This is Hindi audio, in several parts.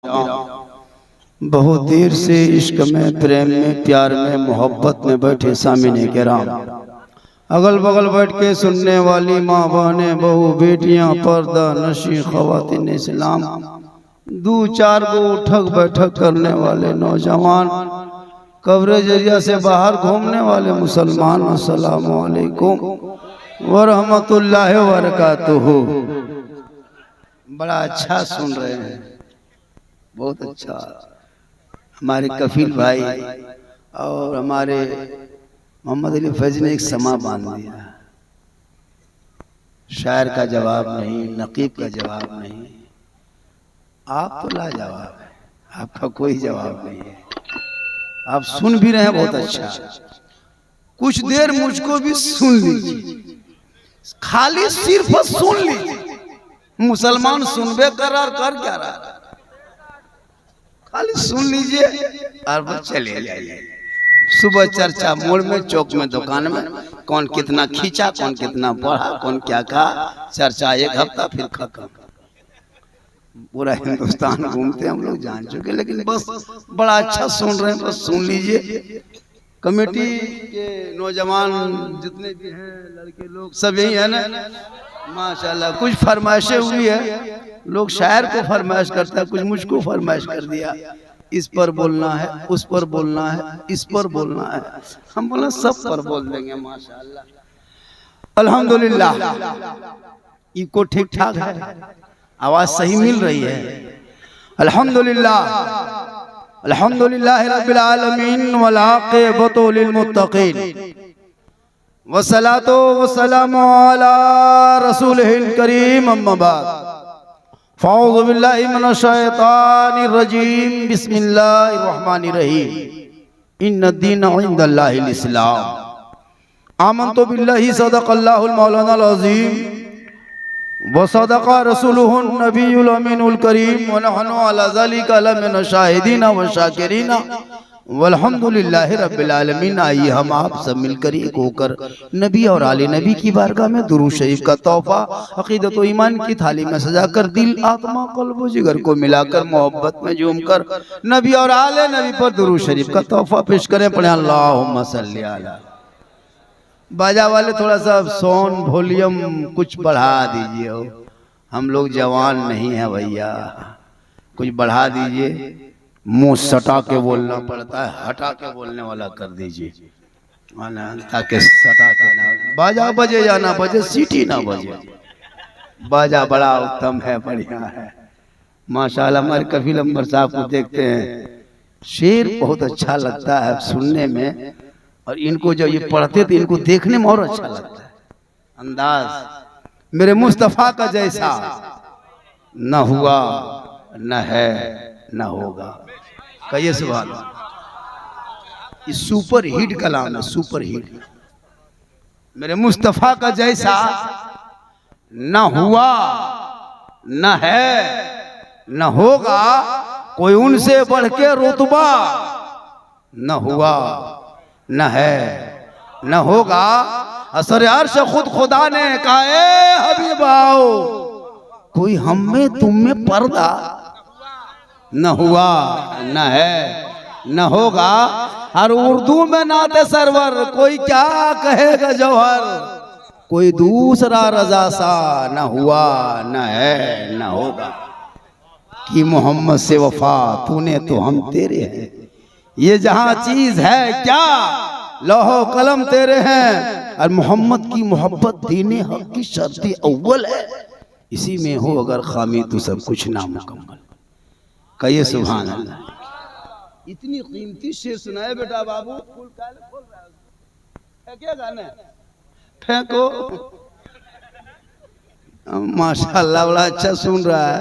बहुत देर से इश्क में, प्रेम में, प्यार में, मोहब्बत में बैठे सामने किराम, अगल बगल बैठ के सुनने वाली माँ बहनें, बहू बेटियां, पर्दा नशी ख़वातीन इस्लाम, दो चार गो उठक बैठक करने वाले नौजवान, कब्र जरिया से बाहर घूमने वाले मुसलमान, अस्सलामु अलैकुम व रहमतुल्लाहि व बरकातुहू। बड़ा अच्छा सुन रहे हैं, बहुत अच्छा। हमारे कफील भाई और हमारे मोहम्मद अली फैज ने एक समा बांध दिया। शायर का जवाब नहीं, नकीब का जवाब नहीं, आप तो लाजवाब है, आपका कोई जवाब नहीं है। आप सुन भी रहे हैं, बहुत अच्छा। कुछ देर मुझको भी सुन लीजिए, खाली सिर्फ सुन लीजिए। मुसलमान सुनबे कर क्या रहा, खाली सुन लीजिए और बस चले जाइए। सुबह चर्चा मोड़ में, चौक में, दुकान में, कौन कितना खींचा, कौन कितना पढ़ा, कौन क्या कहा, चर्चा एक हफ्ता फिर खत्म। पूरा हिंदुस्तान घूमते हम लोग जान चुके, लेकिन बस बड़ा अच्छा सुन रहे हैं, बस सुन लीजिए। कमेटी के नौजवान जितने भी हैं, लड़के लोग सब यही है ना, माशाल्लाह। कुछ फरमाइशें हुई है, लोग शायर को फरमाइश करता है, कुछ मुझको फरमाइश कर दिया, इस पर बोलना है, उस पर बोलना है, इस पर बोलना है। हम बोला सब पर बोल देंगे माशाल्लाह। अल्हम्दुलिल्लाह इको ठीक ठाक है, आवाज सही मिल रही है। अल्हम्दुलिल्लाह, अल्हम्दुलिल्लाह रब्बिल आलमीन वल आक़िबतु लिल मुत्तक़ीन वस्सलातु वस्सलामु अला रसूलिहिल करीम, अम्मा बाद। फ़अऊज़ु बिल्लाहि मिनश शैतानिर रजीम, बिस्मिल्लाहिर रहमानिर रहीम। इन्नद-दीन इंदल्लाहिल इस्लाम। आमन्तु बिल्लाहि सदक़ल्लाहुल मौलानाल अज़ीम व सदक़ा रसूलुहुन नबियुल अमीनुल करीम व नहनु अला ज़ालिका लमिनश शाहिदीन व शाकिरीन वल्हम्दुलिल्लाहि रब्बिल आलमीन। आइए हम आप सब मिलकर एक होकर नबी और आले नबी की बारगाह में दुरूद शरीफ का तोहफा अक़ीदत व ईमान की थाली में सजाकर दिल, आत्मा, क़ल्ब व जिगर को मिलाकर मोहब्बत में झूमकर नबी और आले नबी पर दुरूद शरीफ का तोहफा पेश करें। पढ़े अल्लाहुम्मा सल्ली अला। बाजा वाले थोड़ा सा साउंड वॉल्यूम कुछ बढ़ा दीजिए, हो हम लोग जवान नहीं है भैया, कुछ बढ़ा दीजिए। मुंह सटा के बोलना पड़ता है, हटा के बोलने वाला कर दीजिए, ताकि सटा के ना बाजा बजे या ना बजे, सीटी ना बजे। बाजा बड़ा उत्तम है, बढ़िया है माशाल्लाह। हमारे कफील अंबर साहब को देखते हैं, शेर बहुत अच्छा लगता है सुनने में, और इनको जब ये पढ़ते तो इनको देखने में और अच्छा लगता है। अंदाज मेरे मुस्तफा का जैसा न हुआ, न है, न होगा। कहिए सुभान अल्लाह। ये सुपर हिट कलाम है, सुपर हिट। मेरे मुस्तफा का जैसा न हुआ, न है, न होगा, कोई उनसे बढ़ के रुतबा। न हुआ, न है, न होगा। असर अर्श खुद खुदा ने कहा, ए हबीबाओ, कोई हम में तुम में पर्दा। न हुआ, न है, न होगा। और उर्दू में नाते सरवर, कोई क्या कहेगा जौहर, कोई दूसरा रजा सा। न हुआ, न है, न होगा। कि मोहम्मद से वफा तूने तो हम तेरे हैं, ये जहां चीज है क्या, लौहो कलम तेरे हैं। और मोहम्मद की मोहब्बत दीने हक की शर्त अव्वल है, इसी में हो अगर खामी तो सब कुछ नामुकम्मल। कहिए सुभान अल्लाह। इतनी कीमती शेर सुनाए बेटा बाबू, फूल काले खोल रहा है क्या गाने, फेंको। माशाल्लाह बड़ा अच्छा सुन रहा है।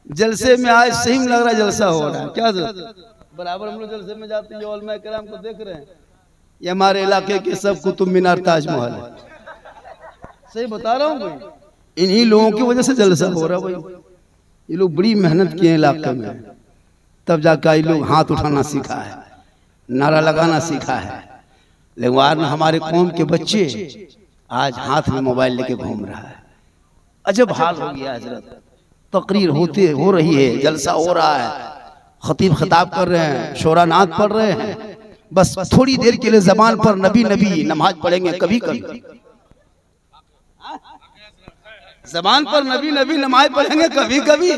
जलसे में आज सही में लग रहा है जलसा हो रहा है। क्या बराबर हम लोग जलसे में जाते हैं, उलमा किराम को देख रहे हैं। ये हमारे इलाके के सब कुतुब मीनार, ताजमहल है। सही बता रहा हूँ भाई, इन्हीं लोगों की वजह से जलसा हो रहा है भाई। ये लोग बड़ी मेहनत किए इलाके में, तब जाकर ये लोग हाथ उठाना सीखा है, नारा लगाना सीखा है। लेकिन वरना हमारे कौम के बच्चे आज हाथ में मोबाइल लेके घूम रहा है। अजब हाल हो गया हजरत। तकरीर हो रही है, जलसा हो रहा है, खतीब खिताब कर रहे हैं, शोरा नात पढ़ रहे हैं, बस थोड़ी देर के लिए जबान पर नबी नबी नमाज पढ़ेंगे कभी कभी, जबान पर नबी नबी नमाज पढ़ेंगे कभी कभी।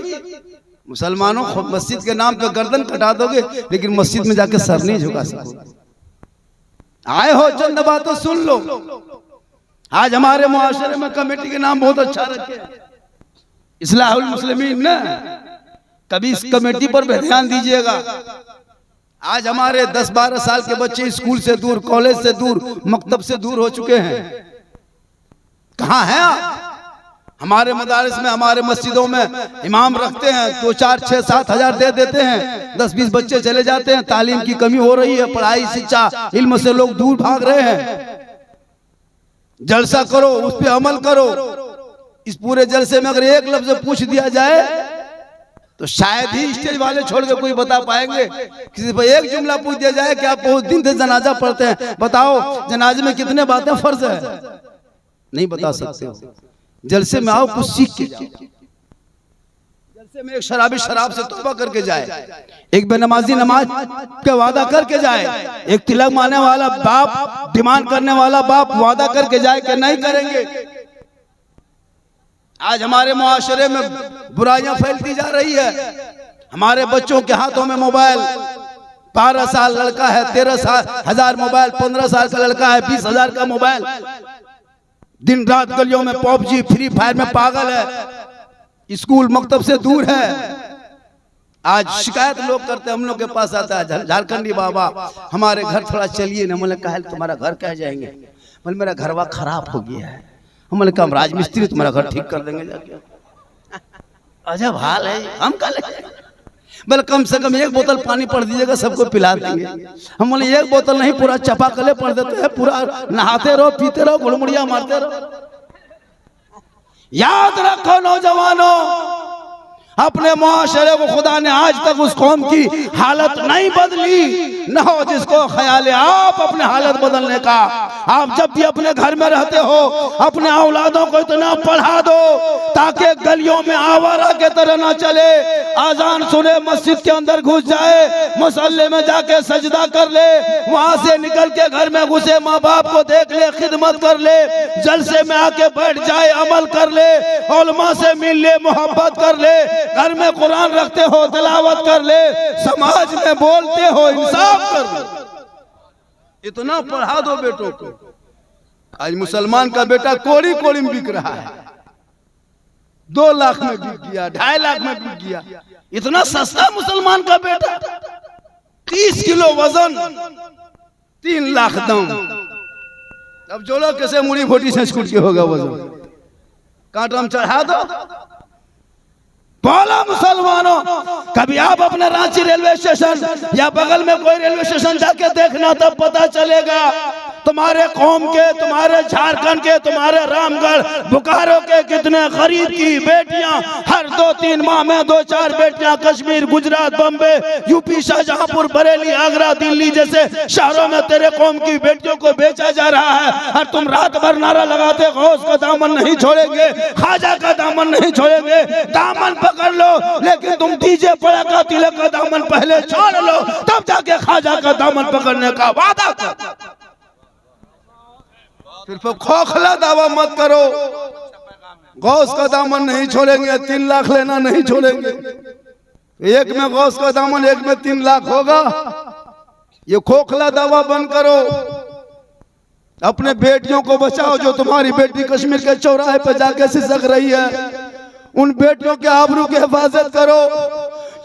मुसलमानों मस्जिद के नाम पे गर्दन कटा दोगे लेकिन मस्जिद में जाके सर नहीं झुका सकोगे। आए हो चंद बातें सुन लो। आज हमारे मुआशरे में कमेटी के नाम बहुत अच्छा रखे, इस्लाहुल मुस्लिमीन ना, कभी इस कमेटी पर भी ध्यान दीजिएगा। आज हमारे 10-12 साल के बच्चे स्कूल से दूर, कॉलेज से दूर, मकतब से दूर हो चुके हैं। कहाँ हैं आप? हमारे मदारिस में, हमारे मस्जिदों में इमाम रखते हैं, 2, 4, 6, 7 हजार दे देते हैं, 10-20 बच्चे चले जाते हैं। तालीम की कमी हो रही है, पढ़ाई शिक्षा इल्म से लोग दूर भाग रहे हैं। जलसा करो, उस पर अमल करो। इस पूरे जलसे में अगर एक लफ्ज पूछ दिया जाए तो शायद ही स्टेज वाले छोड़ के कोई बता पाएंगे। किसी पर एक जुमला पूछ दिया जाए कि आप बहुत दिन से जनाजा पढ़ते हैं, बताओ जनाजे में कितने बातें फर्ज है, नहीं बता सकते हो। जलसे में आओ, कुछ सीख के जाओ। जलसे में एक शराबी शराब से तौबा करके जाए, एक बेनमाजी नमाज का वादा करके जाए, एक तिलक मारने वाला बाप, डिमांड करने वाला बाप वादा करके जाए कि नहीं करेंगे। आज हमारे मुआशरे में बुराइयां फैलती जा रही है। हमारे बच्चों के हाथों में मोबाइल, 12 साल लड़का है 13,000 मोबाइल, 15 साल का लड़का है 20,000 का मोबाइल, दिन रात गलियों में पबजी फ्री फायर में पागल है, स्कूल मकतब से दूर है। आज शिकायत लोग करते हैं, हम लोग के पास आता है झारखंडी बाबा हमारे घर थोड़ा चलिए ना। मैंने कहा तुम्हारा घर कह जाएंगे, बोले मेरा घरवा खराब हो गया है। हमने कहा राजमिस्त्री तुम्हारा घर ठीक कर देंगे जाके। अजब हाल है, हम कह ले बोले कम से कम 1 बोतल पानी पड़ दीजिएगा, सबको पिला देंगे। हम बोले 1 बोतल नहीं, पूरा चापाकले पड़ देते हैं, पूरा नहाते रहो, पीते रहो, गुड़मुड़िया मारते रहो। याद रखो नौजवानों, अपने मुआशरे को खुदा ने आज तक उस कौम की हालत नहीं बदली, न हो जिसको ख्याल है आप अपने हालत बदलने का। आप जब भी अपने घर में रहते हो, अपने औलादों को इतना पढ़ा दो ताकि गलियों में आवारा के तरह ना चले। आजान सुने मस्जिद के अंदर घुस जाए, मुसल्ले में जाके सजदा कर ले, वहां से निकल के घर में घुसे, माँ बाप को देख ले, खिदमत कर ले, जलसे में आके बैठ जाए, अमल कर ले, उलमा से मिल ले, मोहब्बत कर ले, घर में कुरान रखते हो तिलावत कर ले, समाज में बोलते हो इंसाफ कर ले। इतना पढ़ा दो बेटों को। आज मुसलमान का बेटा कोड़ी कोड़ी में बिक रहा है, 2 लाख में बिक गया, 2.5 लाख में बिक गया। इतना सस्ता मुसलमान का बेटा, 30 किलो वजन, 3 लाख दाम। अब जो लोग कैसे मुड़ी फोटी से छूट के होगा वजन, कांटा में चढ़ा दो। बोला मुसलमानों, कभी आप अपने रांची रेलवे स्टेशन या बगल में कोई रेलवे स्टेशन जाके देखना, तब पता चलेगा तुम्हारे कौम के, तुम्हारे झारखंड के, तुम्हारे रामगढ़ बोकारो के कितने गरीब की बेटियां हर 2-3 माह में 2-4 बेटियां कश्मीर, गुजरात, बम्बे, यूपी, शाहजहांपुर, बरेली, आगरा, दिल्ली जैसे शहरों में तेरे कौम की बेटियों को बेचा जा रहा है। और तुम रात भर नारा लगाते गौस का दामन नहीं छोड़ेंगे, ख्वाजा का दामन नहीं छोड़ेंगे। दामन पकड़ लो, लेकिन तुम डीजे पड़ेगा तिलक का दामन पहले छोड़ लो, तब जाके ख्वाजा का दामन पकड़ने का वादा कर। सिर्फ खोखला दावा मत करो, गौस का दामन नहीं छोड़ेंगे, 3 लाख लेना नहीं छोड़ेंगे। एक में गौस का दामन, एक में 3 लाख होगा। ये खोखला दावा बंद करो। अपने बेटियों को बचाओ। जो तुम्हारी बेटी कश्मीर के चौराहे पे जाके सिसक रही है, उन बेटियों के आबरू की हिफाजत करो।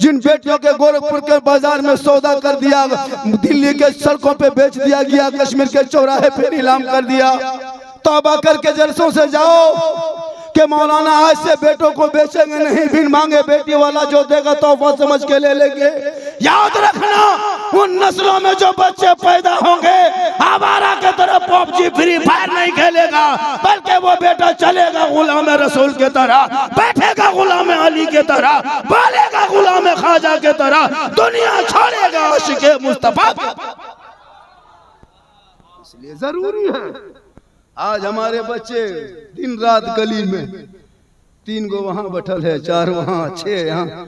जिन बेटियों के गोरखपुर के बाजार में सौदा कर दिया, दिल्ली के सड़कों पे बेच दिया गया, कश्मीर के चौराहे पे नीलाम कर दिया, तौबा करके जलसों से जाओ कि मौलाना आज से बेटों को बेचेंगे नहीं, बिन मांगे बेटी वाला जो देगा तोहफा समझ के ले लेंगे। याद रखना, उन नस्लों में जो बच्चे पैदा होंगे आवारा के तरह पबजी फ्री फायर नहीं खेलेगा, बल्कि वो बेटा चलेगा गुलाम रसूल के तरह, बैठेगा गुलाम अली के तरह, बोलेगा गुलाम ख्वाजा के तरह, दुनिया छोड़ेगा आशिके मुस्तफा। इसलिए जरूरी है आज हमारे बच्चे दिन रात गली में, 3 गो वहां बैठल है, 4 वहां, 6 यहाँ,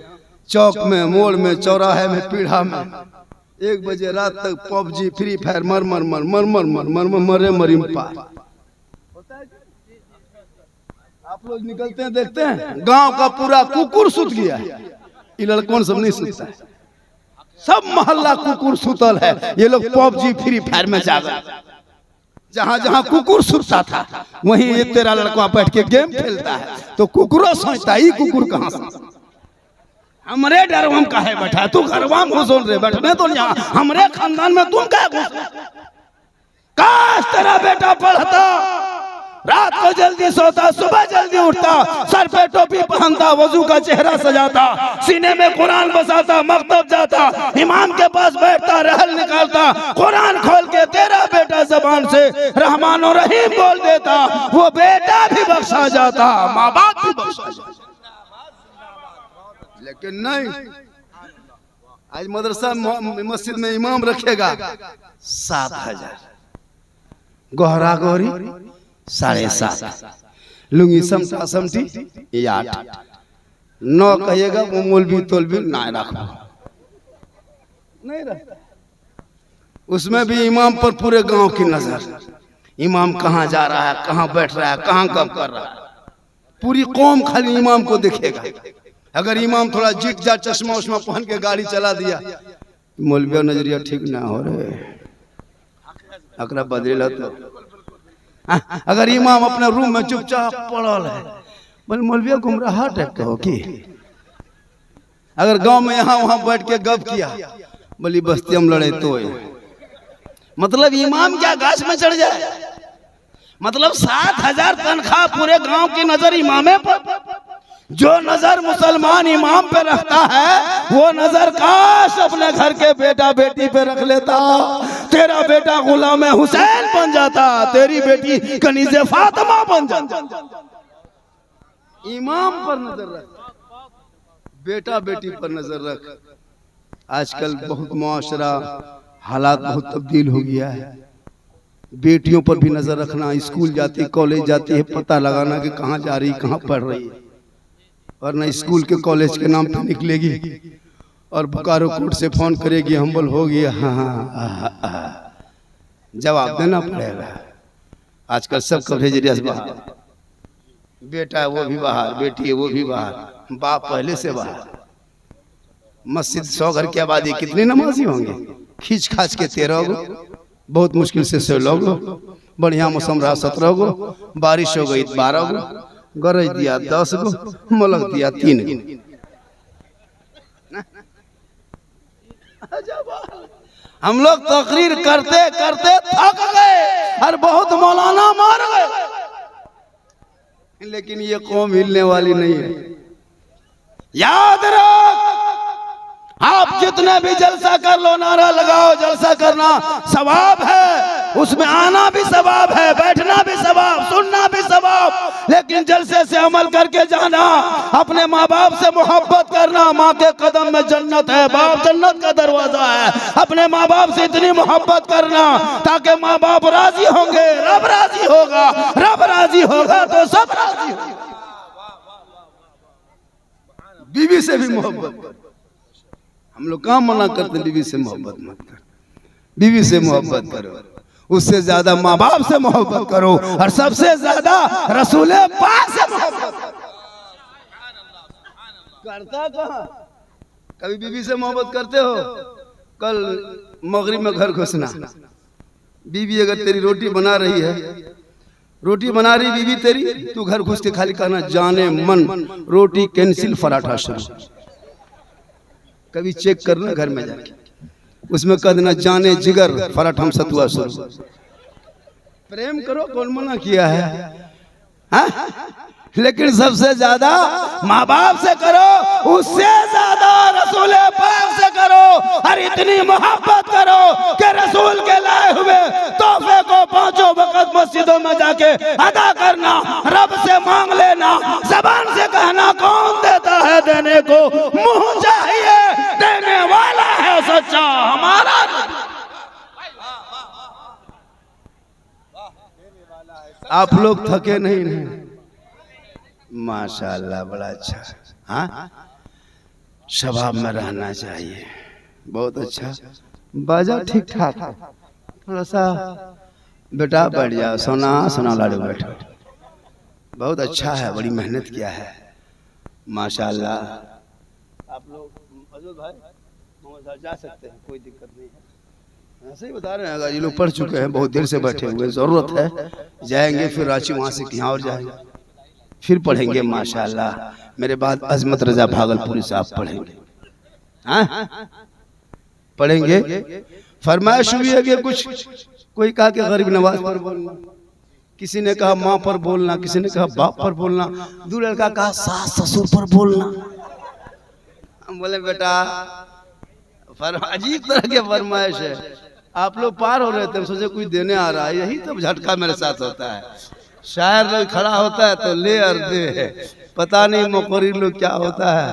चौक में, मोड़ में, चौराहे में, पीढ़ा में 1 बजे रात तक पबजी, फ्री फायर, मर मर मर मर मर मर मर मर मरे मरिम पार। आप लोग निकलते हैं देखते हैं, गांव का पूरा कुकुर सुत गया है, ये लड़कों सब नहीं सुतता है, सब मोहल्ला कुकुर सुतल है। ये लोग पबजी फ्री फायर में जागा, जहां जहां कुकुर सुतता था वहीं ये तेरा लड़का बैठ के गेम खेलता है, तो कुकुरो सोचता है कुकुर कहां से हमरे डरवम का है बैठा, तू घरवा में घुस रहे बैठने तो यहाँ हमरे खानदान में तुम क्या घुस। काश तेरा बेटा पढ़ता, रात को जल्दी सोता, सुबह जल्दी उठता, सर पे टोपी पहनता, वजू का चेहरा सजाता, सीने में कुरान बसाता, मकतब जाता, इमाम के पास बैठता, रहल निकालता, कुरान खोल के तेरा बेटा जबान से रहमान और रहीम बोल देता, वो बेटा भी बख्शा जाता, माँ बाप भी बख्शा जाता। लेकिन नहीं, आज मदरसा मस्जिद में इमाम रखेगा 7,000, गोहरा गोहरी 7,500, लुंगी समटा समटी 8, 9 कहिएगा वो मौलवी तोलवी ना रखो, नहीं रखता। उसमें भी इमाम पर पूरे गांव की नजर, इमाम कहाँ जा रहा है, कहाँ बैठ रहा है, कहाँ कब कर रहा है, पूरी कौम खाली इमाम को दिखेगा। अगर इमाम थोड़ा जिट जा चश्मा उश्मा पहन के गाड़ी चला दिया, मौलविया नजरिया ठीक ना हो रहे, अकरा बदल तो। अगर इमाम अपने रूम में चुपचाप पड़ल है, बोले मौलविया गुमराह टाइप का हो कि। अगर गांव में यहाँ वहां बैठ के गप किया, बोली बस्ती हम लड़े तो मतलब इमाम क्या गाछ में चढ़ जाए, मतलब 7,000 तनख्वाह, पूरे गांव की नजर इमामे पर। जो नजर मुसलमान इमाम पे रखता है वो नजर काश अपने घर के बेटा बेटी पे रख लेता। तेरा बेटा गुलाम हुसैन बन जाता, तेरी बेटी कनीज़े फातिमा बन जाता। इमाम पर नजर रख, बेटा बेटी पर नजर रख। आजकल बहुत मुआशरा हालात बहुत तब्दील हो गया है, बेटियों पर भी नजर रखना, स्कूल जाती कॉलेज जाती है पता लगाना कि कहाँ जा रही, कहाँ पढ़ रही है, वरना स्कूल के कॉलेज के नाम पे निकलेगी और बोकारो कोर्ट से फोन करेगी हम्बल हो गया, हाँ जवाब देना पड़ेगा। आजकल सब कवरेज बाहर, बेटा है वो भी बाहर, बेटी है वो भी बाहर, बाप पहले से बाहर। मस्जिद 100 घर की आबादी, कितने नमाजी होंगे, खींच खाच के 13 गो, बहुत मुश्किल से 16 गो, बढ़िया मौसम रहा 17 गो, बारिश हो गई 12 गो, गरज दिया 10 गो, मलक दिया 3 गो। हम लोग तकरीर करते करते थक गए और बहुत मौलाना मार गए, लेकिन ये कौम हिलने वाली नहीं है। याद रख, आप जितने भी जलसा कर लो, नारा लगाओ, जलसा करना सवाब है, उसमें आना भी सवाब है, बैठना भी सवाब, सुनना भी सवाब, लेकिन जलसे से अमल करके जाना, अपने माँ बाप से मोहब्बत करना। माँ के कदम में जन्नत है, बाप जन्नत का दरवाजा है। अपने माँ बाप से इतनी मोहब्बत करना ताकि माँ बाप राजी होंगे, रब राजी होगा, रब राजी होगा तो सब राजी होगा। बीवी से भी मोहब्बत, हम लोग कहाँ मना करते, बीवी से मोहब्बत मत कर, बीवी से मोहब्बत करो, उससे ज्यादा माँ बाप से मोहब्बत करो, और सबसे ज्यादा रसूल पाक से मोहब्बत करता कहाँ। कभी बीवी से मोहब्बत करते हो? कल मगरिब में घर घुसना, बीवी अगर तेरी रोटी बना रही है, रोटी बना रही बीवी तेरी, तू घर घुस के खाली कहना जाने मन रोटी कैंसिल पराठा शुरू। कभी चेक करना घर में जाके, उसमें कह देना जाने जिगर पराठा सतुआ शुरू। प्रेम करो, कौन मना किया है, हा? लेकिन सबसे ज्यादा माँ बाप से करो, उससे ज्यादा रसूल पाक से करो, और इतनी मोहब्बत करो कि रसूल के लाए हुए तोहफे को 5 वक्त मस्जिदों में जाके अदा करना, रब से मांग लेना, जबान से कहना कौन देता है, देने को मुंह चाहिए, देने वाला है सच्चा हमारा। आप लोग थके नहीं? माशाल्लाह, बड़ा अच्छा। हाँ, शबाब में रहना चाहिए। बहुत अच्छा, बाजा ठीक ठाक है, थोड़ा सा बेटा बैठ जाओ, सोना सोना लाडू बैठो। बहुत अच्छा है, बड़ी मेहनत किया है माशाल्लाह। आप लोग अजूल भाई जा सकते हैं, कोई दिक्कत नहीं है। ऐसे ही बता रहे हैं, ये लोग पढ़ चुके हैं, बहुत देर से बैठे हुए, जरूरत है जाएंगे फिर रांची, वहाँ से कहीं और जाएंगे फिर पढ़ेंगे माशाल्लाह। मेरे बाद अजमत रजा भागलपुरी साहब पढ़ेंगे, हाँ पढ़ेंगे। फरमाइश हुई है कि कुछ, कोई कहा कि गरीब नवाज पर बोलना, किसी ने कहा माँ पर बोलना, किसी ने कहा बाप पर बोलना, दो लड़का कहा सास ससुर पर बोलना। हम बोले बेटा अजीब तरह के फरमाइश है। आप लोग पार हो रहे थे, हम सोचे कुछ देने आ रहा है, यही तो झटका मेरे साथ होता है। शायर लोग खड़ा होता है तो ले और दे, पता नहीं मुकर्रिर लोग क्या होता है।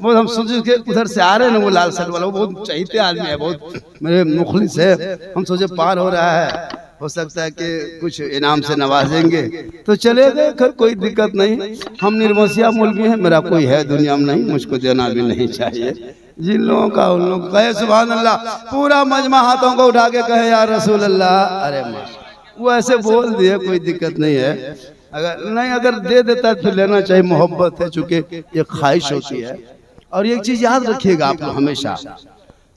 वो हम सोचे कि उधर से आ रहे हैं ना, वो लाल शर्ट वाला, वो बहुत चहीते आदमी है, बहुत मेरे मुखलिस है। हम सोचे पार हो रहा है, हो सकता है कि कुछ इनाम से नवाजेंगे, तो चले गए। खैर कोई दिक्कत नहीं, हम निर्मसिया मौलवी हैं, मेरा कोई है दुनिया में नहीं, मुझको देना भी नहीं चाहिए। जिन लोगों का उन लोग कहे सुभान अल्लाह, पूरा मजमा हाथों को उठा के कहे या रसूल अल्लाह। अरे वो ऐसे बोल दिए, कोई दिक्कत नहीं है। अगर दे देता फिर लेना चाहिए, मोहब्बत है, चूंकि ये ख्वाहिश होती है। और एक चीज याद रखिएगा आप लोग हमेशा,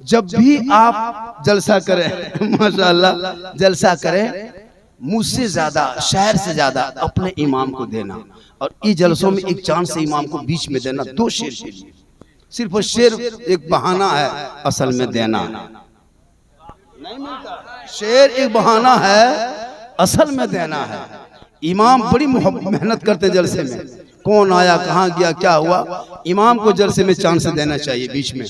जब भी आप जलसा करें माशाअल्लाह, जलसा करें, मुझसे ज्यादा, शहर से ज्यादा अपने इमाम को देना। और ये जलसों में एक चांद से इमाम को बीच में देना, 2 शेर के लिए। सिर्फ शेर एक बहाना है, असल में देना नहीं मिलता। शेर एक बहाना है, असल में देना है। इमाम बड़ी मेहनत करते हैं जलसे में, कौन आया, कहाँ गया, क्या हुआ, इमाम को जलसे में चांद से देना चाहिए बीच में।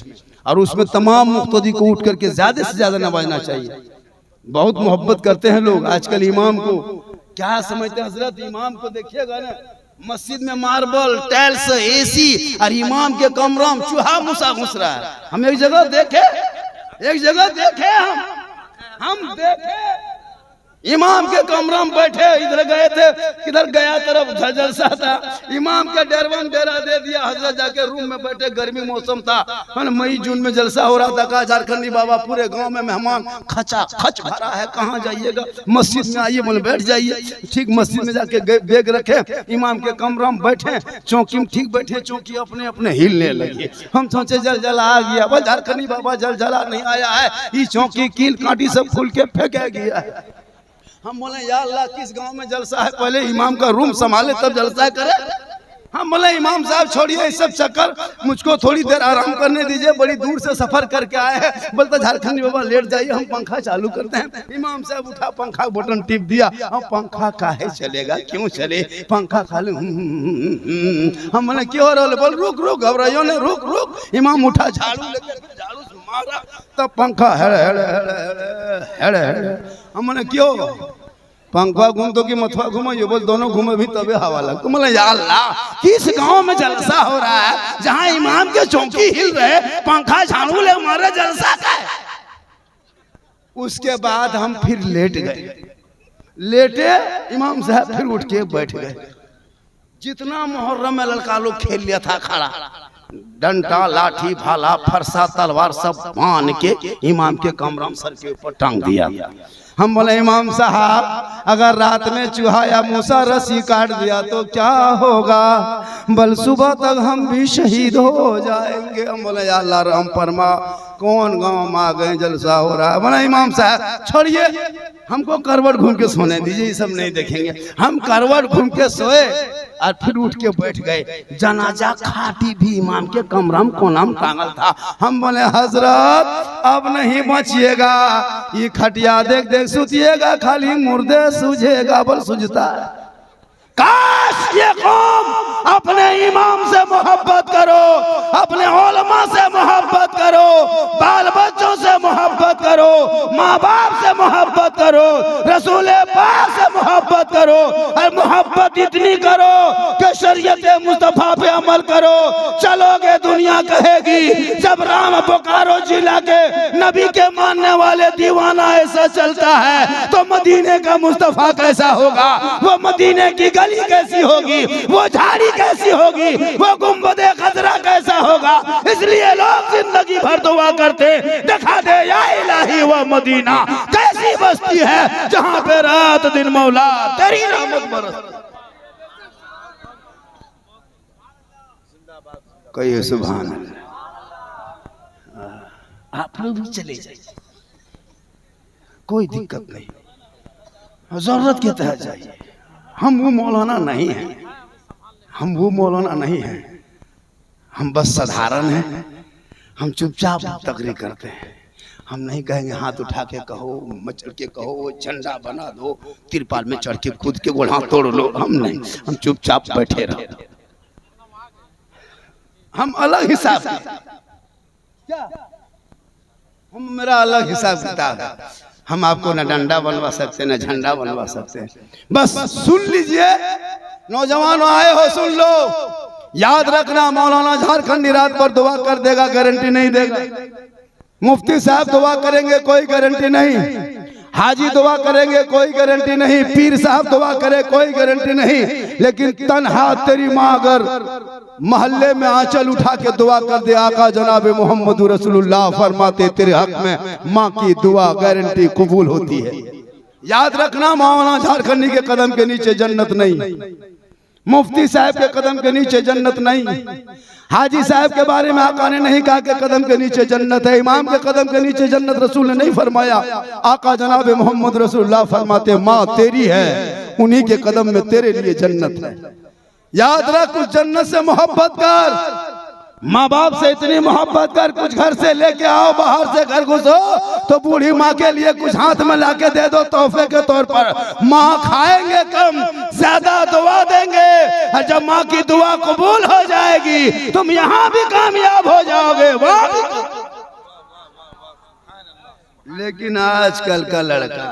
और उसमें तमाम मुक्तदी को उठ करके ज्यादा से ज्यादा नवाजना चाहिए। बहुत मोहब्बत करते हैं लोग आजकल इमाम को, क्या समझते हैं हजरत, इमाम को देखिएगा ना, मस्जिद में मार्बल टाइल्स एसी, और इमाम के कमरा में चूहा मुसा घुस रहा है। हम एक जगह देखे हम देखे इमाम के कमरा में बैठे, इधर गए थे, किधर गया तरफ जलसा था, इमाम के डेरवन डेरा दे दिया, हजरत जाके रूम में बैठे, गर्मी मौसम था, मई जून में जलसा हो रहा था। कहा झारखंडी बाबा पूरे गांव में मेहमान खचा खच भरा है, कहाँ जाइएगा, मस्जिद में आइए, बोले बैठ जाइए। ठीक मस्जिद में जाके बैग रखे, इमाम के कमरा में बैठे, चौकी में ठीक बैठे, चौकी अपने अपने हिलने लगी। हम सोचे जलजला आ गया, बोल झारखंडी बाबा जलजला नहीं आया है, ये चौकी कील कांटी सब खुल के फेंका गया है। हम बोले या अल्लाह, किस गांव में जलसा है, पहले इमाम का रूम संभाले तब जलसा करे। हम बोले इमाम साहब छोड़िए सब चक्कर, मुझको थोड़ी देर आराम करने दीजिए, बड़ी दूर से सफर करके आए हैं। बोलते झारखंडी बाबा लेट जाइए, हम पंखा चालू करते हैं। इमाम साहब उठा, पंखा बटन टिप दिया। हम पंखा काहे चलेगा, क्यों चले, पंखा खाली। हम बोले क्यों हो रहा, बोल रुक रुक, घबराइयो ने, रुक रुक। इमाम उठा, झाड़ू लेकर झाड़ू मारा, तब पंखा हेड़े हेड़े हेड़े हेड़े। हम बोले क्यों, पंखा घूम तो कि मथुआ घूमो, बोल दोनों घूमे भी तबे हवा लग। बोले या अल्लाह, किस गांव में जलसा हो रहा है जहां इमाम के चौकी हिल रहे, पंखा झाड़ू ले मारे, जलसा का है। उसके बाद हम फिर लेट गए, लेटे, इमाम साहब फिर उठ के बैठ गए। जितना मुहर्रम में लड़का लोग खेल लिया था खड़ा, डंडा लाठी भाला फरसा तलवार सब बांध के इमाम के कमरा में सर के ऊपर टांग दिया। हम बोले इमाम साहब, अगर रात में चूहा या मूसा रस्सी काट दिया तो क्या होगा, बल सुबह तक हम भी शहीद हो जाएंगे। हम बोले या अल्लाह रहम फरमा, कौन गांव में आ गए, जलसा हो रहा है। बोला इमाम साहब छोड़िए, हमको करवट घूम के सोने दीजिए, ये सब नहीं देखेंगे। हम करवट घूम के सोए और फिर उठ के बैठ गए। जनाजा खाटी भी इमाम के कमरा में कोना में टांगल था। हम बोले हजरत अब नहीं बचिएगा, ये खटिया देख देख सुतिएगा, खाली मुर्दे सूझेगा। बोल सूझता है, काश ये कौम अपने इमाम से मोहब्बत करो, अपने उलमा से मोहब्बत करो, बाल बच्चों से मोहब्बत करो। करो, माँ बाप से मोहब्बत करो, रसूल पाक से मोहब्बत करो, और मोहब्बत इतनी करो कि शरीयत मुस्तफा पे अमल करो। चलोगे दुनिया कहेगी जब राम बोकारो जिला के नबी के मानने वाले दीवाना ऐसा चलता है तो मदीने का मुस्तफा कैसा होगा, वो मदीने की गली कैसी होगी, वो झाड़ी कैसी होगी, वो गुंबदे खजरा कैसा होगा। इसलिए लोग जिंदगी भर दुआ करते, दिखा दे या इलाही वो मदीना कैसी बस्ती है जहां पे रात दिन मौला तेरी रहमत बरसती। कहिए सुभान अल्लाह। आप लोग भी चले जाइए, कोई दिक्कत नहीं, जरूरत के तहत जाइए। हम वो मौलाना नहीं हैं, हम वो मौलाना नहीं हैं, हम बस साधारण हैं। हम चुपचाप तकरीर करते हैं। हम नहीं कहेंगे हाथ उठा के कहो, मचल के कहो, झंडा बना दो, तिरपाल में चढ़ के कूद के गोड़ हाथ तोड़ लो, हम नहीं। हम चुपचाप बैठे रहो। हम अलग हिसाब क्या, हम मेरा अलग हिसाब किताब है। हम आपको न डंडा बनवा सकते न झंडा बनवा सकते। बस सुन लीजिए, नौजवान आए हो सुन लो, याद रखना मौलाना झारखंडी रात पर दुआ कर देगा, गारंटी नहीं देगा। मुफ्ती साहब दुआ करेंगे, कोई गारंटी नहीं। हाजी दुआ करेंगे, कोई गारंटी नहीं। पीर साहब दुआ करे, कोई गारंटी नहीं। लेकिन तन्हा तेरी माँ अगर मोहल्ले में आंचल उठा के दुआ कर दे, आका जनाब मोहम्मद रसूलुल्लाह फरमाते तेरे हक में माँ की दुआ गारंटी कबूल होती है। याद रखना मौलाना झारखंडी के कदम के नीचे जन्नत नहीं, मुफ्ती साहब के कदम के नीचे जन्नत नहीं, हाजी साहब के बारे में आका ने नहीं कहा कि कदम के नीचे जन्नत है, इमाम के कदम के नीचे जन्नत रसूल ने नहीं फरमाया। आका जनाब मोहम्मद रसूलुल्लाह फरमाते माँ तेरी है, उन्हीं के कदम में तेरे लिए जन्नत है। याद रख, उस जन्नत से मोहब्बत कर, माँ बाप से इतनी मोहब्बत कर, कुछ घर से लेके आओ, बाहर से घर घुसो तो बूढ़ी माँ के लिए कुछ हाथ में लाके दे दो तोहफे के तौर पर। माँ खाएंगे कम, ज्यादा दुआ देंगे, और जब माँ की दुआ कबूल हो जाएगी तुम यहाँ भी कामयाब हो जाओगे, वहाँ भी। लेकिन आजकल का लड़का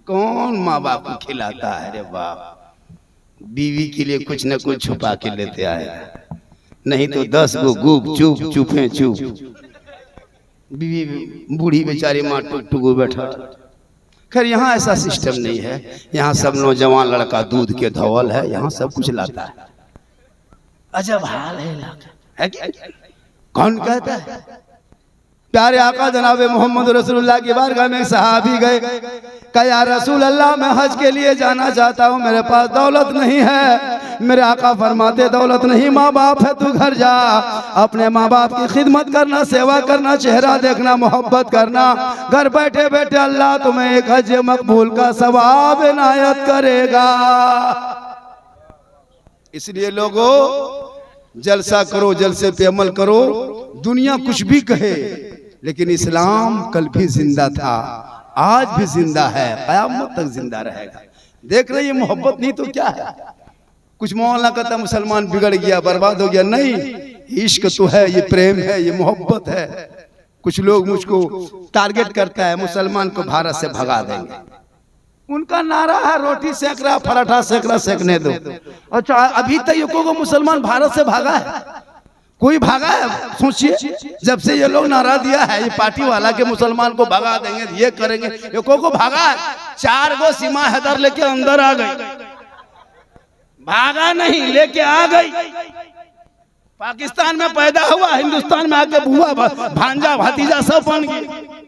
कौन माँ बाप को खिलाता है रे बाप, बीवी के लिए कुछ न कुछ छुपा के लेते आए, नहीं तो 10 गो गुप चुप चुपे चुप। बीवी बूढ़ी बेचारी माँ टुक टुक बैठा। खैर यहाँ ऐसा सिस्टम नहीं है, यहाँ सब नौजवान लड़का दूध के धवल है, यहाँ सब कुछ लाता है। अजब हाल है क्या? कौन कहता है? प्यारे आका जनाब मोहम्मद रसूलुल्लाह की बारगाह में सहाबी गए, कहा या रसूल अल्लाह मैं हज के लिए जाना चाहता हूँ, मेरे पास दौलत नहीं है। मेरे आका फरमाते दौलत नहीं, माँ बाप है, तू घर जा, अपने माँ बाप की खिदमत करना, सेवा करना, चेहरा देखना, मोहब्बत करना, घर बैठे बैठे अल्लाह तुम्हें एक हज मकबूल का सवाब इनायत करेगा। इसलिए लोगों जलसा करो, जलसे पे अमल करो। दुनिया कुछ भी कहे लेकिन इस्लाम कल भी जिंदा था, आज भी जिंदा है, क़यामत तक जिंदा रहेगा। देख रहे ये मोहब्बत नहीं तो क्या है? कुछ मौलाना कहता मुसलमान बिगड़ गया, बर्बाद हो गया। नहीं, इश्क तो है, ये प्रेम है, ये मोहब्बत है। कुछ लोग मुझको टारगेट करता है मुसलमान को भारत से भगा देंगे। उनका नारा है रोटी सेक रहा, पराठा सेक रहा, सेकने दो। अच्छा, अभी तक ये को मुसलमान भारत से भागा है? कोई भागा है? सोचिए, जब से ये लोग नारा दिया है ये पार्टी वाला के मुसलमान को भगा देंगे, ये करेंगे, ये को भागा है? 4 गो सीमा हैदर लेके अंदर आ गई, भागा नहीं, लेके आ गई। पाकिस्तान में पैदा हुआ, हिंदुस्तान में आके बुआ भांजा भतीजा सब बन गए।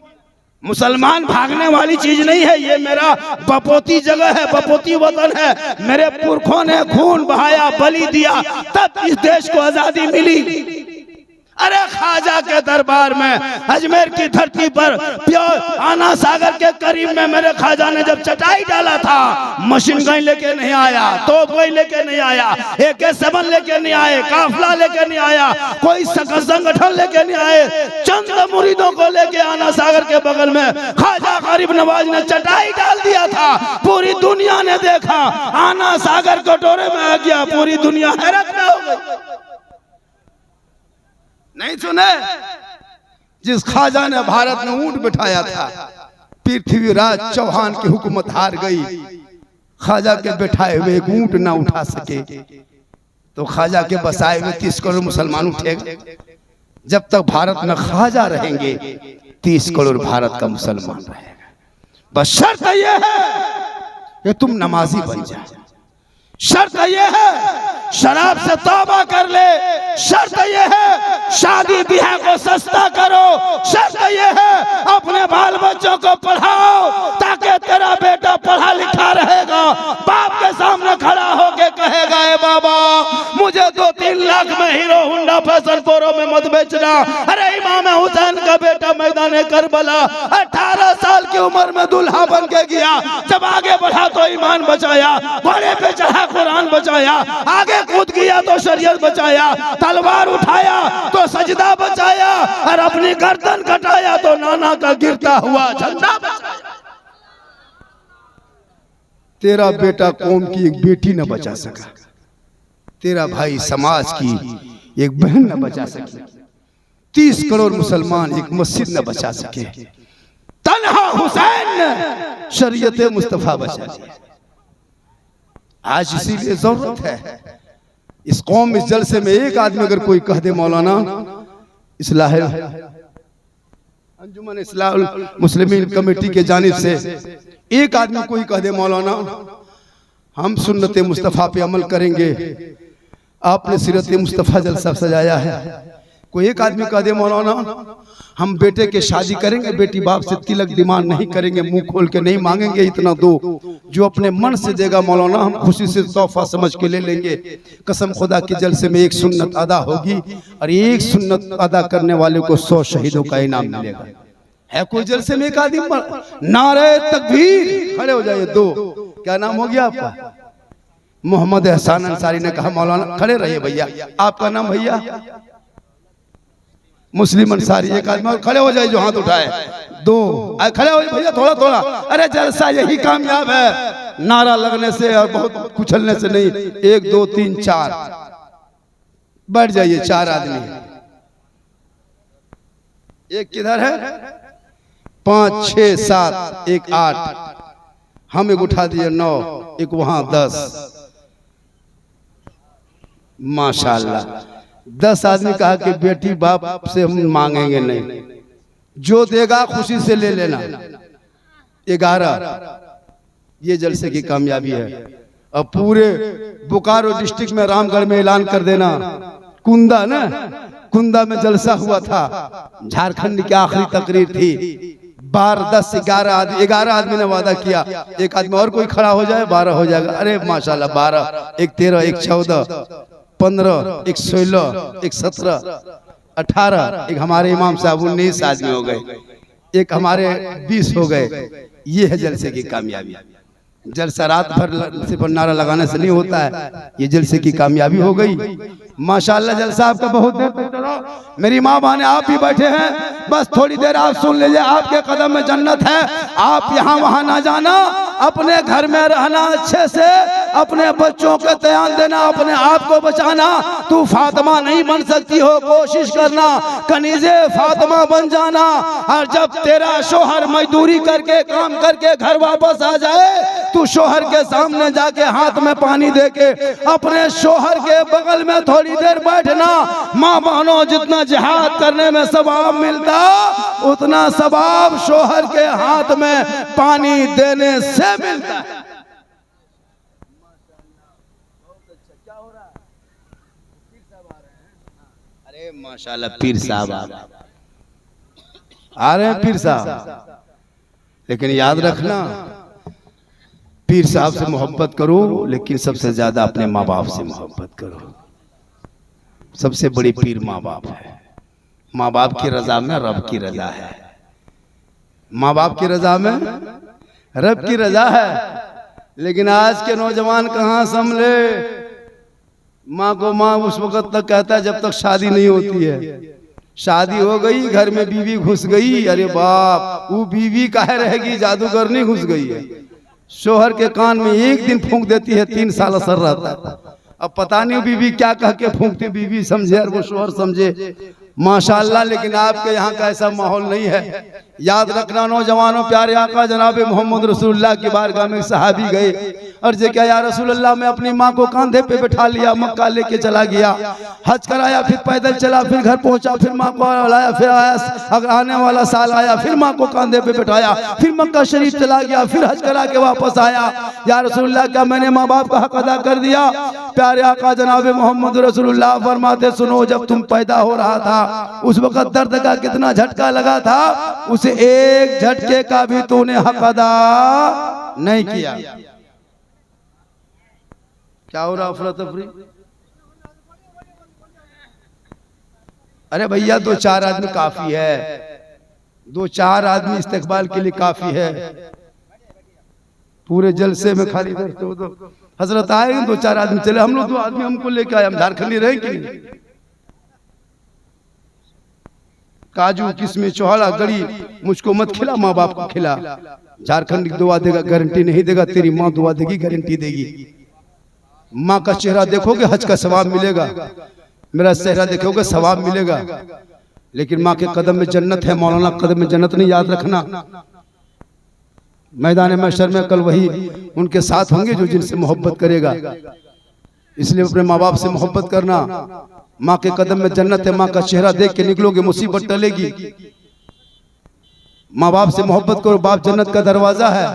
मुसलमान भागने वाली चीज नहीं है, ये मेरा बपोती जगह है, बपोती वतन है। मेरे पुरखों ने खून बहाया, बलि दिया, तब इस देश को आजादी मिली। अरे ख्वाजा के दरबार में अजमेर की धरती पर आना सागर के करीब में मेरे ख्वाजा ने जब चटाई डाला था, मशीन गन लेके नहीं आया, तोप गन लेके नहीं आया, AK-7 लेके नहीं आए, काफिला लेके नहीं आया, कोई संगठन लेके नहीं आए, चंद मुरीदों को लेके आना सागर के बगल में ख्वाजा गरीब नवाज ने चटाई डाल दिया था। पूरी दुनिया ने देखा, आना सागर कटोरे में आ गया, पूरी दुनिया हैरत में हो गई। नहीं सुने? जिस ख्वाजा ने भारत में ऊंट बिठाया था, पृथ्वीराज चौहान की हुकूमत हार गई, ख्वाजा के बैठाए हुए एक ऊंट ना उठा सके, तो ख्वाजा के बसाए हुए 30 करोड़ मुसलमान उठेगा। जब तक भारत में ख्वाजा रहेंगे 30 करोड़ भारत का मुसलमान रहेगा। बस शर्त यह है कि तुम नमाजी बन जाओ, शर्त यह है शराब से तौबा कर ले, शर्त यह है शादी ब्याह को सस्ता करो, शर्त यह है अपने बाल बच्चों को पढ़ाओ ताकि तेरा बेटा पढ़ा लिखा रहेगा, बाप के सामने खड़ा होके कहेगा ए बाबा मुझे 2-3 लाख में हीरो होंडा फैशन प्रो में मत बेचना। अरे इमाम हुसैन का बेटा मैदान करबला 18 साल की उम्र में दूल्हा बन के गया, जब आगे बढ़ा तो ईमान बचाया, घोड़े पे चढ़ा कुरान बचाया, आगे कूद गया तो शरीयत बचाया, तलवार उठाया तो सजदा बचाया, और अपनी गर्दन कटाया तो नाना का गिरता हुआ झंडा बचाया। तेरा बेटा कौम की एक बेटी न बचा सका, तेरा भाई समाज की एक बहन न बचा सकी, 30 करोड़ मुसलमान एक मस्जिद न बचा सके, तन्हा हुसैन ने शरीयत मुस्तफा बचा दिया। आज इसीलिए जरूरत है इस कौम इस जलसे में एक आदमी अगर कोई कह दे मौलाना इस्लाह अंजुमन इस्लाह मुस्लिमीन कमेटी के जानिब से एक आदमी कोई कह दे मौलाना हम सुन्नत मुस्तफ़ा पे अमल करेंगे, आपने सीरत मुस्तफ़ा जलसा सजाया है, कोई एक आदमी कह दे मौलाना हम बेटे के शादी करेंगे, बेटी बाप से तिलक डिमांड नहीं करेंगे, मुंह खोल के नहीं मांगेंगे, इतना दो, जो अपने मन से देगा मौलाना हम खुशी से तोहफा समझ के ले लेंगे। कसम खुदा के जलसे में एक सुन्नत अदा होगी और एक सुन्नत अदा करने वाले को 100 शहीदों का इनाम मिलेगा। है कोई जलसे में एक आदमी नारे तकबीर खड़े हो जाइए। 2 क्या नाम हो गया आपका? मोहम्मद एहसान अंसारी ने कहा मौलाना खड़े रहिए भैया, आपका नाम भैया? मुस्लिम अंसारी। एक आदमी और खड़े हो जाए जो हाथ उठाए। 2 खड़े हो भैया, थोड़ा थोड़ा। अरे जलसा यही कामयाब है, नारा लगने से और बहुत कुचलने से नहीं। 1 2 3 4 बैठ जाइए। 4 आदमी, एक किधर है? 5 6 7 1 8, हम एक उठा दिए 9, एक वहां 10। माशाल्लाह 10 आदमी कहा कि बेटी बाप से हम मांगेंगे नहीं, जो देगा खुशी से ले लेना। 11 ये जलसे की कामयाबी है। अब पूरे बोकारो डिस्ट्रिक्ट में रामगढ़ में ऐलान कर देना, कुंदा ना, कुंदा में जलसा हुआ था, झारखंड की आखिरी तकरीर थी। 12 10 11 आदमी ने वादा किया, एक आदमी और कोई खड़ा हो जाए 12 हो जाएगा। अरे माशाल्लाह 12 1 13 1 14 15 1 16 1 17 18, एक हमारे इमाम साहब 19 आदमी हो गए, एक हमारे 20 हो गए। ये है जलसे की कामयाबी। जलसा रात भर से नारा लगाने से नहीं होता है, ये जलसे की कामयाबी हो गई। माशाल्लाह जलसा आपका बहुत देर तक चला। मेरी माँ बहने आप भी बैठे हैं, बस थोड़ी देर आप सुन लीजिए, आपके कदम में जन्नत है। आप यहाँ वहाँ ना जाना, अपने घर में रहना, अच्छे से अपने बच्चों का ध्यान देना, अपने आप को बचाना। तू फातिमा नहीं बन सकती हो, कोशिश करना कनीज़े फातिमा बन जाना। और जब तेरा शोहर मजदूरी करके काम करके घर वापस आ जाए, तू शोहर के सामने जाके हाथ में पानी देके अपने शोहर के बगल में थोड़ी देर बैठना। माँ बहनों, जितना जिहाद करने में सवाब मिलता, उतना सवाब शोहर के हाथ में पानी देने से मिलता है। अरे माशाल्लाह पीर साहब आ रहे हैं। पीर साहब, लेकिन याद रखना पीर साहब से मोहब्बत करो, लेकिन सबसे ज्यादा अपने माँ बाप से मोहब्बत करो। सबसे बड़ी पीर माँ बाप है। माँ बाप की रजा में रब की रजा है, माँ बाप की रजा में रब की रजा है। लेकिन आज के नौजवान कहाँ संभले? माँ को माँ उस वक्त तक कहता है जब तक शादी नहीं होती है। शादी हो गई, घर में बीवी घुस गई, अरे बाप, वो बीवी काहे रहेगी, जादूगर नहीं घुस गई है। शोहर के कान में एक दिन फूंक देती है, 3 साल असर रहता है। अब पता नहीं बीवी क्या कह के फूंकती, बीवी समझे और वो शोहर समझे। माशाअल्लाह। लेकिन आपके यहाँ का ऐसा माहौल नहीं है। याद रखना नौजवानों, प्यारे आका जनाब मोहम्मद रसूलुल्लाह की बारगाह में सहाबी गए और जे क्या या रसूलुल्लाह, मैं अपनी माँ को कंधे पे बैठा लिया, मक्का लेके चला गया, हज कराया, फिर पैदल चला, फिर घर पहुंचा, फिर माँ को लाया, फिर आया, अगर आने वाला साल आया, फिर माँ को कंधे पे बैठाया, फिर मक्का शरीफ चला गया, फिर हज करा के वापस आया। या रसूलुल्लाह, क्या मैंने माँ बाप का हक अदा कर दिया? प्यारे आका जनाब मोहम्मद रसूलुल्लाह फरमाते, सुनो, जब तुम पैदा हो रहा था उस वक्त दर्द का कितना झटका लगा था, उसे एक झटके का भी तूने हक अदा नहीं किया। क्या हो रहा अफरा तफरी? अरे भैया, 2-4 आदमी काफी है, 2-4 आदमी इस्तेकबाल के लिए काफी है। पूरे जलसे में खाली तो हजरत आए, 2-4 आदमी चले, हम लोग 2 आदमी हमको लेके आए, हम झारखंडी रहे कि नहीं? काजू किस्में चौहाड़ा गड़ी मुझको मत खिला, माँ बाप को खिला। झारखंड दुआ देगा, गारंटी नहीं देगा, तेरी माँ दुआ देगी, गारंटी देगी। माँ का चेहरा देखोगे, हज का सवाब मिलेगा, मेरा चेहरा देखोगे, सवाब मिलेगा। लेकिन माँ के कदम में जन्नत है, मौलाना कदम में जन्नत नहीं, याद रखना। मैदान महशर में कल वही उनके साथ होंगे जो जिनसे मोहब्बत करेगा। इसलिए अपने माँ बाप से मोहब्बत करना। माँ के कदम में जन्नत है, माँ का चेहरा देख के निकलोगे, मुसीबत टलेगी। माँ बाप से मोहब्बत करो, बाप जन्नत का दरवाजा है।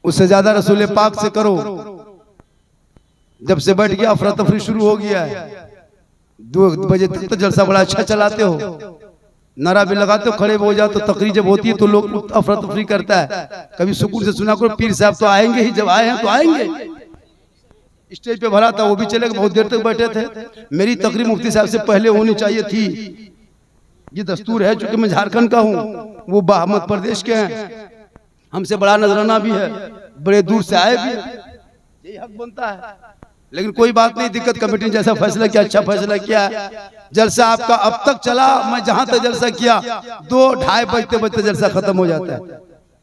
उससे ज्यादा रसूल पाक से करो। जब से बैठ गया अफरा तफरी शुरू हो गया है, 2 बजे तक तो जलसा बड़ा अच्छा चलाते हो, नारा भी लगाते हो, खड़े हो जाओ तो तकरीर जब होती है तो लोग अफरा तफरी करता है। कभी सुकून से सुना करो, पीर साहब तो आएंगे ही, जब आए हैं तो आएंगे। स्टेज पे भरा था, वो भी चले, बहुत देर तक बैठे थे। मेरी तकरीर मुफ्ती साहब से पहले होनी चाहिए थी, ये दस्तूर है। चूंकि मैं झारखंड का हूँ, वो मध्य प्रदेश के हैं, हमसे बड़ा नजराना भी है, बड़े दूर से आए भी, यही हक बनता है। लेकिन कोई बात नहीं, दिक्कत कमेटी ने जैसा फैसला किया, अच्छा फैसला किया। जलसा आपका अब तक चला, मैं जहां तक जलसा किया 2-2:30 बजते जलसा खत्म हो जाता है।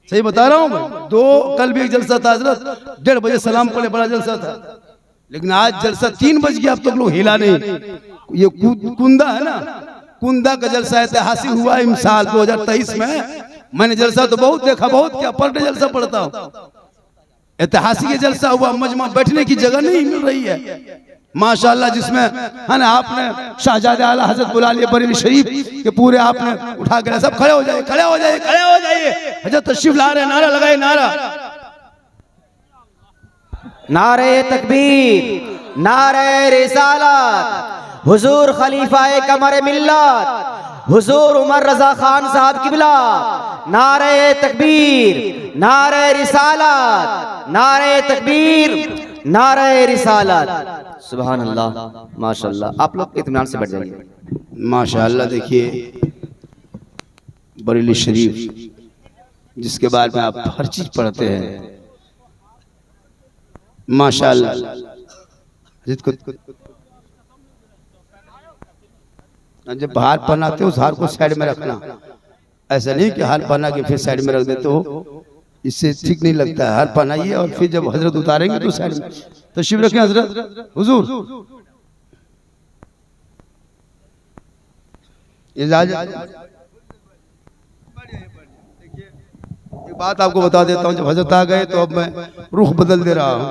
सही बता रहा हूँ मैं। 2 कल भी एक जलसा था हजरत, 1:30 बजे सलाम पड़े, बड़ा जलसा था। लेकिन आज जलसा 3 बज गया, अब तक लोग हिला नहीं। ये कुंदा है ना, कुंदा का जलसा ऐतिहासिक हुआ इमसाल 2023 में। मैंने जलसा तो बहुत देखा, बहुत क्या, पर डे जलसा पढ़ता हूँ। ऐतिहासिक जलसा हुआ, मजमा बैठने की जगह नहीं मिल रही है माशाल्लाह, जिसमें है ना आपने शाहजादे आला हजरत बुला लिए बरेली शरीफ के पूरे, आपने उठा कर सब खड़े हो जाइए, खड़े हो जाइए, खड़े हो जाइए। हजरत तशरीफ ला रहे, नारा लगाए, नारा नारे तकबीर, नारे रिसालत, हुजूर खलीफाए कमर मिल्लत हुजूर उमर रजा खान साहब किबला। नारे तकबीर, नारे रिसालत, नारे तकबीर, नारे रिसालत। सुभान अल्लाह, माशाअल्लाह। आप लोग इत्मीनान से बैठ जाइए। माशाअल्लाह। देखिए बरेली शरीफ, जिसके बारे में आप हर चीज पढ़ते हैं, माशाअल्लाह। जिसको जब हार पहनाते हो उस हार को साइड में रखना, ऐसा नहीं कि हार पहना के फिर साइड में रख देते हो, इससे ठीक नहीं लगता है। हार पहनाइए और फिर जब हजरत उतारेंगे तो साइड में तशरीफ रखें। हजरत हुजूर इजाजत। एक बात आपको बता देता हूँ, जब हजरत आ गए तो अब मैं रुख बदल दे रहा हूँ,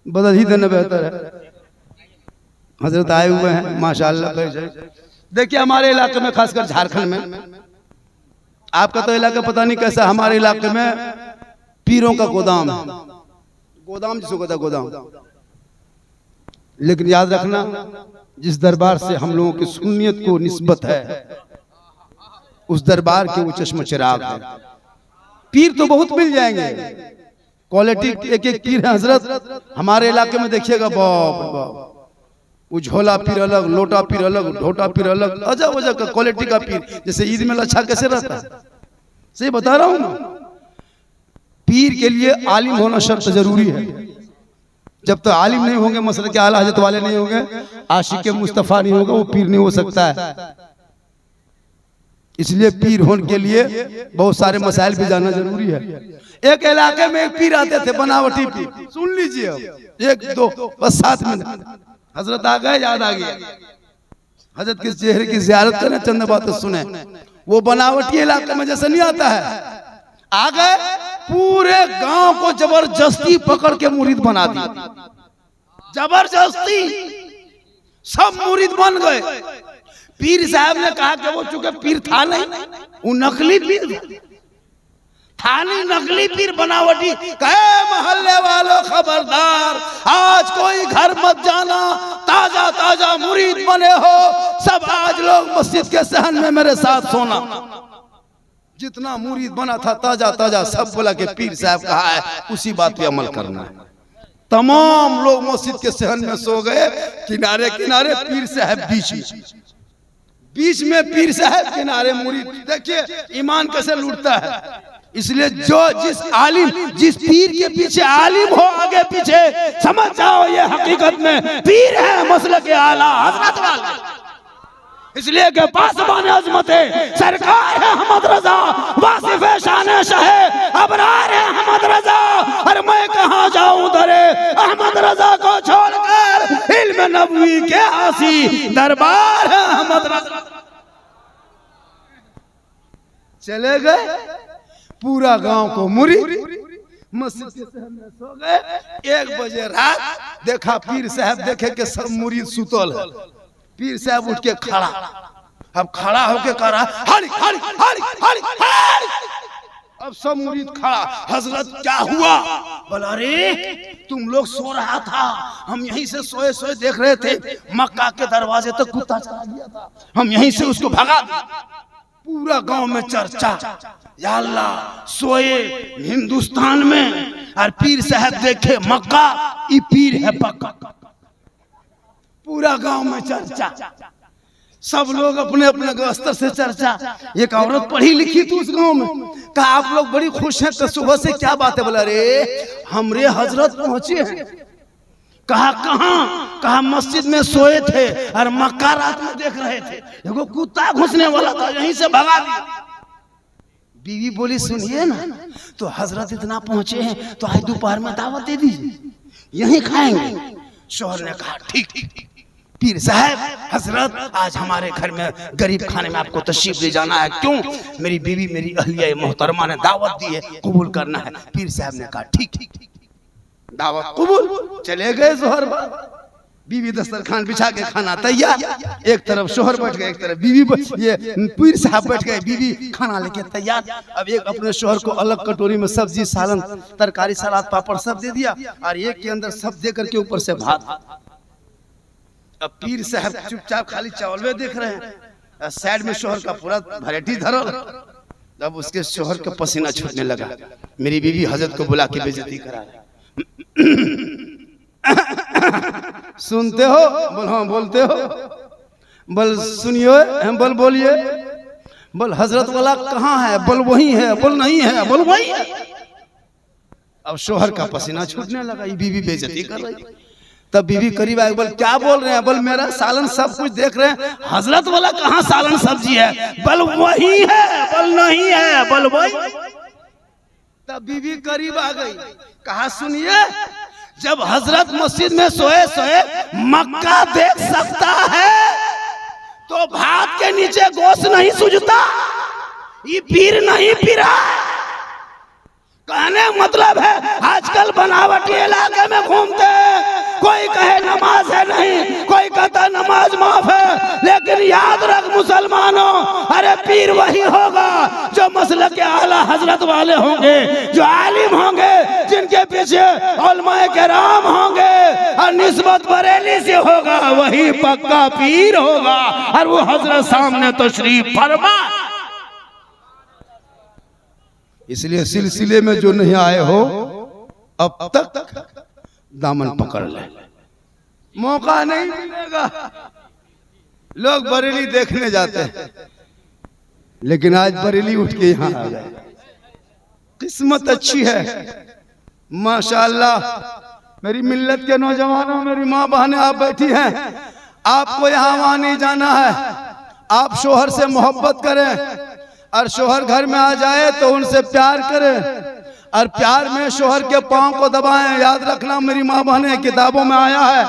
बदल ही देना बेहतर है। हजरत आए हुए हैं माशाअल्लाह। देखिए हमारे इलाके में, खासकर झारखंड में, आपका तो इलाका पता नहीं कैसा, हमारे इलाके में पीरों का गोदाम है, गोदाम जिसको कहता है गोदाम। लेकिन याद रखना, जिस दरबार से हम लोगों की सुन्नियत को निस्बत है, उस दरबार के वो चश्म चिराग है। पीर तो बहुत मिल जाएंगे, क्वालिटी एक एक पीर है हजरत हमारे इलाके में। देखिएगा बाप रे बाप, वो झोला पीर अलग, लोटा पीर अलग, ढोटा पीर अलग, अजब अजब का क्वालिटी का पीर। जैसे ईद में लच्छा कैसे रहता है, सही बता रहा हूँ। पीर के लिए आलिम होना शर्त जरूरी है। जब तक आलिम नहीं होंगे, मसले के आला हजरत वाले नहीं होंगे, आशिक मुस्तफा नहीं होगा, वो पीर नहीं हो सकता है। इसलिए पीर होने के लिए बहुत सारे मसाइल भी जानना जरूरी है। एक इलाके में एक पीर आते थे, बनावटी पीर, सुन लीजिए, 1-2 बस 7 मिनट। हजरत आ गए, याद आ गया। हजरत के चेहरे की जियारत करें, चंद बातें सुने। वो बनावटी इलाके में जैसे नहीं आता है, आ गए पूरे गांव को जबरदस्ती पकड़ के मुरीद बना दिया, जबरदस्ती सब मुरीद बन गए। पीर साहब ने कहा कि वो चूंकि पीर था नहीं, वो नकली पीर था नहीं, नकली पीर बनावटी। कहे मोहल्ले वालों खबरदार, आज कोई घर मत जाना, ताजा ताजा मुरीद बने हो सब आज लोग मस्जिद के सहन में मेरे साथ सोना। जितना मुरीद बना था ताजा ताजा सब बोला कि पीर साहब कहा है उसी बात पे अमल करना है। तमाम लोग मस्जिद के सहन में सो गए, किनारे किनारे पीर साहब बीच में पीर साहब किनारे मुरीद। देखिए ईमान कैसे लूटता है। इसलिए जो जिस पीर के पीछे आलिम हो आगे पीछे, समझ जाओ ये हकीकत में पीर है मसलक के आला हजरत वाले। इसलिए के पासबान अजमत है सरकार है अहमद रजा, वासिफ शान शहे अबरार है अहमद रजा। और मैं कहां जाऊं दरे अहमद रजा को छोड़कर, इल्म नबवी के आसी दरबार है अहमद रजा। चले गए पूरा गांव को मुरीद मस्जिद के सहन में सो गए। 1 बजे रात देखा पीर साहब, देखे कि सब मुरीद सुतल है। पीर साहब उठ के खड़ा, अब खड़ा होके कह रहा हरी हरी हरी हरी हरी। अब सब मुरीद खड़ा। हजरत क्या हुआ? बोला अरे तुम लोग सो रहा था, हम यहीं से सोए सोए देख रहे थे, मक्का के दरवाजे तक कुत्ता चला गया था, हम यहीं से उसको भगा दिया। पूरा गांव में चर्चा, या अल्लाह सोए हिंदुस्तान में और पीर साहब देखे मक्का, ये पीर है पक्का। पूरा गांव में चर्चा, सब लोग अपने अपने स्तर से चर्चा। एक औरत पढ़ी लिखी थी उस गांव में, कहा आप लोग बड़ी खुश हैं, तो सुबह से क्या बात है? बोला अरे हमरे हजरत पहुंचे हैं। कहा कहां? कहा मस्जिद में सोए थे और मक्का रात में देख रहे थे, देखो कुत्ता घुसने वाला था, यहीं से भगा दिया। बीवी बोली सुनिए ना, तो हजरत इतना पहुंचे हैं तो आज दोपहर में दावत दे दीजिए, यहीं खाएंगे। शोहर ने कहा ठीक। पीर साहब हजरत आज हमारे घर में गरीब खाने में आपको तशरीफ ले जाना है। क्यों? मेरी बीवी मेरी अहलिया मोहतरमा ने दावत दी है, कबूल करना है। पीर साहब ने कहा ठीक, दावत कबूल। चले गए जोहर बाद, बीवी दस्तरखान बिछा के खाना तैयार, एक तरफ शोहर बैठ गए, एक तरफ बीवी, ये पीर साहब बैठ गए, बीवी खाना लेके तैयार। अब एक अपने शोहर को अलग कटोरी में सब्जी सालन तरकारी सलाद पापड़ सब दे दिया, और एक के अंदर सब दे करके ऊपर से भात। अब पीर साहब चुपचाप खाली चावल देख रहे हैं, साइड में शोहर का पूरा वैरायटी धरल। अब उसके शोहर का पसीना छूटने लगा। मेरी बीवी हजरत को बुला के बेइज्जती करा। सुनते हो? बोल हाँ बोलते हो। बोल सुनियो, हम बोल बोलिए। बोल हजरत वाला कहाँ है? बोल वही है। बोल नहीं है। बोल वही है। अब शोहर का पसीना छूटने लगा, ये बीवी बेइज्जती कर रही। तब बीवी करीब आई, बोल क्या बोल रहे हैं? बोल मेरा सालन सब कुछ देख रहे हैं, हजरत वाला कहाँ सालन सब्जी है? बोल वही है। बोल नहीं है। बोल वही। तब बीवी करीब आ गई, कहा सुनिए, जब हजरत मस्जिद में सोए सोए मक्का देख सकता है तो भात के नीचे गोश्त नहीं सूझता, ये पीर नहीं पीरा। कहने मतलब है आजकल बनावटी इलाके में घूमते, कोई कहे नमाज है नहीं, कोई कहता नमाज माफ है, लेकिन याद रख मुसलमानों, अरे पीर वही होगा जो मसलक के आला हजरत वाले होंगे, जो आलिम होंगे, जिनके पीछे उलमाए किराम होंगे, और निस्बत बरेली से होगा, वही पक्का पीर होगा। और वो हजरत सामने तशरीफ फरमा। इसलिए सिलसिले में जो नहीं आए हो अब तक दामन पकड़ ले, मौका नहीं मिलेगा। लोग बरेली देखने जाते हैं, लेकिन आज बरेली उठ के यहाँ आ गए। किस्मत अच्छी है माशाअल्लाह। मेरी मिल्लत के नौजवानों, मेरी माँ बहनें आप बैठी हैं, आपको यहाँ वहाँ नहीं जाना है। आप शोहर से मोहब्बत करें, और शोहर घर में आ जाए तो उनसे प्यार करें, और प्यार में शोहर के पांव को दबाएं। याद रखना मेरी माँ बहनें, किताबों में आया है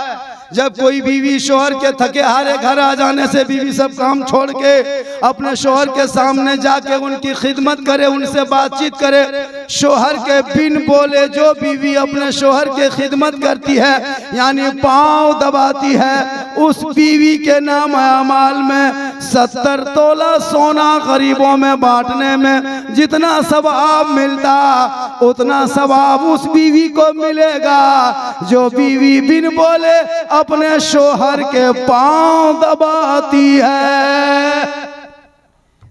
जब कोई बीवी शोहर के थके हारे घर आ जाने से बीवी सब काम छोड़ के अपने शोहर के सामने जाके उनकी खिदमत करे, उनसे बातचीत करे। शोहर के बिन बोले जो बीवी अपने शोहर के खिदमत करती है यानी पांव दबाती है, उस बीवी के नाम अमाल में 70 तोला सोना गरीबों में बांटने में जितना सवाब मिलता उतना सवाब उस बीवी को मिलेगा जो बीवी बिन बोले अपने शोहर के पांव दबाती है।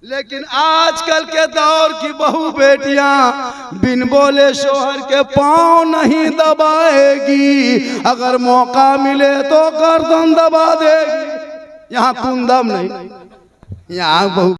लेकिन आजकल के दौर की बहू बेटियां बिन बोले शोहर के पांव नहीं दबाएगी, अगर मौका मिले तो गर्दन दबा देगी। यहाँ कुंदम नहीं, यहाँ बहू